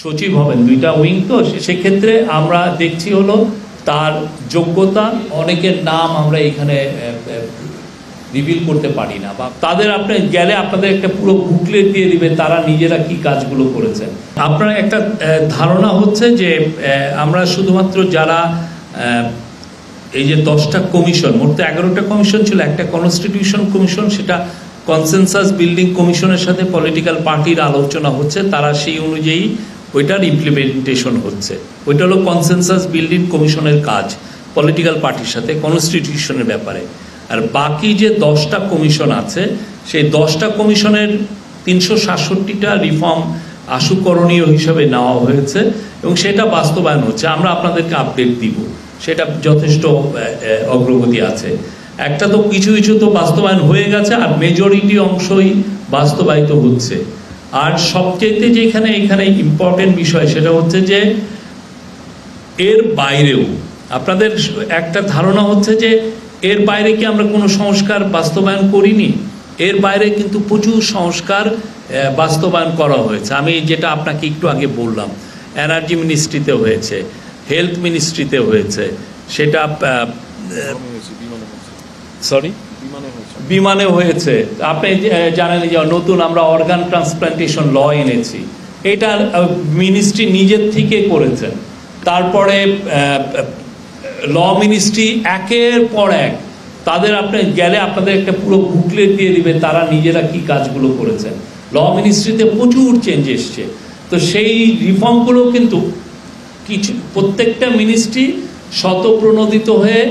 সচিব হবেন, দুইটা উইং তো, সেক্ষেত্রে আমরা দেখছি হলো তার যোগ্যতা, অনেকের নাম আমরা এখানে রিভিল করতে পারি না, বা তাদের আপনি গেলে আপনাদের একটা পুরো বুকলেট দিয়ে দিবে তারা নিজেরা কি কাজগুলো করেছেন। আপনার একটা ধারণা হচ্ছে যে আমরা শুধুমাত্র যারা এই যে 10টা কমিশন, মোট 11টা কমিশন ছিল, একটা কনস্টিটিউশন কমিশন, সেটা কনসেনসাস বিল্ডিং কমিশনের সাথে পলিটিক্যাল পার্টির আলোচনা হচ্ছে, তারা সেই অনুযায়ী ওইটার ইমপ্লিমেন্টেশন হচ্ছে। ওইটা হলো কনসেনসাস বিল্ডিং কমিশনের কাজ, পলিটিক্যাল পার্টির সাথে কনস্টিটিউশনের ব্যাপারে। আর বাকি যে 10টা কমিশন আছে, সেই 10টা কমিশনের 367টা রিফর্ম আশুকরণীয় হিসাবে নেওয়া হয়েছে এবং সেটা বাস্তবায়ন হচ্ছে। আমরা আপনাদেরকে আপডেট দিব, সেটা যথেষ্ট অগ্রগতি আছে। একটা তো কিছু কিছু তো বাস্তবায়ন হয়ে গেছে, আর মেজরিটি অংশই বাস্তবায়িত হচ্ছে। আর সবচেয়ে যেখানে এখানে ইম্পর্টেন্ট বিষয় সেটা হচ্ছে যে এর বাইরেও আপনাদের একটা ধারণা হচ্ছে যে এর বাইরে কি আমরা কোনো সংস্কার বাস্তবায়ন করিনি। এর বাইরে কিন্তু প্রচুর সংস্কার বাস্তবায়ন করা হয়েছে। আমি যেটা আপনাকে একটু আগে বললাম, এনার্জি মিনিস্ট্রিতে হয়েছে, হেলথ মিনিস্ট্রিতে হয়েছে, সেটা বিমানে হয়েছে। আপনি জানেন যে নতুন আমরা অর্গান ট্রান্সপ্লান্টেশন ল এনেছি, এটা মিনিস্ট্রি নিজের থেকে করেছেন। তারপরে ল মিনিস্ট্রি একের পর এক তাদের আপনি গেলে আপনাদের একটা পুরো বুকলেট দিয়ে দিবে তারা নিজেরা কি কাজগুলো করেছেন। ল মিনিস্ট্রিতে প্রচুর চেঞ্জ এসছে। তো সেই রিফর্মগুলো কিন্তু কিছু প্রত্যেকটা মিনিস্ট্রি স্বতঃপ্রণোদিত হয়ে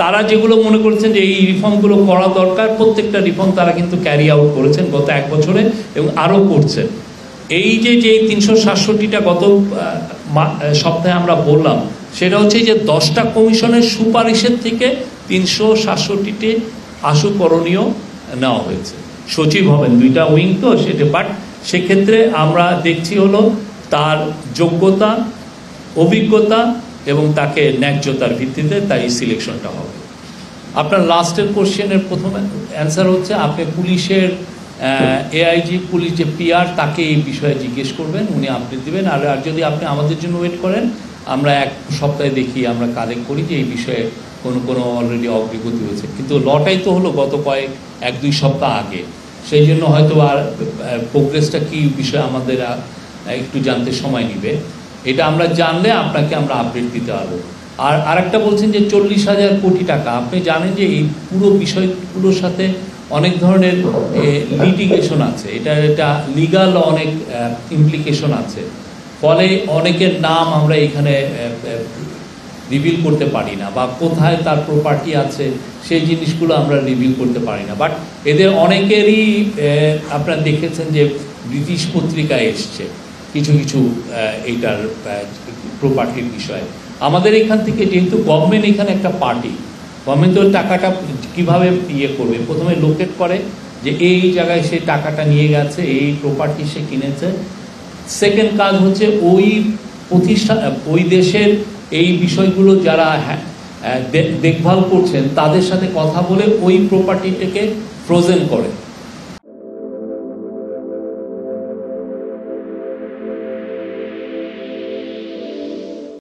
তারা যেগুলো মনে করেছেন যে এই রিফর্মগুলো করা দরকার, প্রত্যেকটা রিফর্ম তারা কিন্তু ক্যারি আউট করেছেন গত 1 বছরে এবং আরও করছেন। এই যে 367টা গত সপ্তাহে আমরা বললাম, সেটা হচ্ছে যে 10টা কমিশনের সুপারিশের থেকে 367টি আশুকরণীয় নেওয়া হয়েছে। সচিব হবেন, দুইটা উইং তো সেটা, বাট সেক্ষেত্রে আমরা দেখছি হলো তার যোগ্যতা, অভিজ্ঞতা এবং তাকে ন্যায্যতার ভিত্তিতে তাই সিলেকশনটা হবে। আপনার লাস্টের কোশ্চেনের প্রথম অ্যান্সার হচ্ছে আপনি পুলিশের এআইজি, পুলিশ যে পিআর, তাকে এই বিষয়ে জিজ্ঞেস করবেন, উনি আপডেট দেবেন। আর যদি আপনি আমাদের জন্য ওয়েট করেন, আমরা 1 সপ্তাহে দেখি, আমরা কালেক্ট করি যে এই বিষয়ে কোনো অলরেডি অগ্রগতি হয়েছে। কিন্তু লটাই তো হলো গত 1-2 সপ্তাহ আগে, সেই জন্য হয়তো আর প্রোগ্রেসটা কী বিষয়ে আমাদের একটু জানতে সময় নেবে। এটা আমরা জানলে আপনাকে আমরা আপডেট দিতে পারবো। আর আরেকটা বলছেন যে 40,000 কোটি টাকা, আপনি জানেন যে এই পুরো বিষয়গুলোর সাথে অনেক ধরনের লিটিগেশন আছে, এটা লিগাল অনেক ইমপ্লিকেশন আছে, ফলে অনেকের নাম আমরা এখানে রিভিল করতে পারি না, বা কোথায় তার প্রপার্টি আছে সেই জিনিসগুলো আমরা রিভিল করতে পারি না। বাট এদের অনেকেরই আপনারা দেখেছেন যে ব্রিটিশ পত্রিকায় এসছে কিছু কিছু এইটার প্রপার্টির বিষয়ে। আমাদের এখান থেকে যেহেতু গভর্নমেন্ট এখানে একটা পার্টি, গভর্নমেন্ট ওই টাকাটা কীভাবে করবে, প্রথমে লোকেট করে যে এই জায়গায় সে টাকাটা নিয়ে গেছে, এই প্রপার্টি সে কিনেছে। সেকেন্ড কাজ হচ্ছে ওই প্রতিষ্ঠান, ওই দেশের এই বিষয়গুলো যারা দেখভাল করছেন তাদের সাথে কথা বলে ওই প্রপার্টিটাকে ফ্রোজেন করে।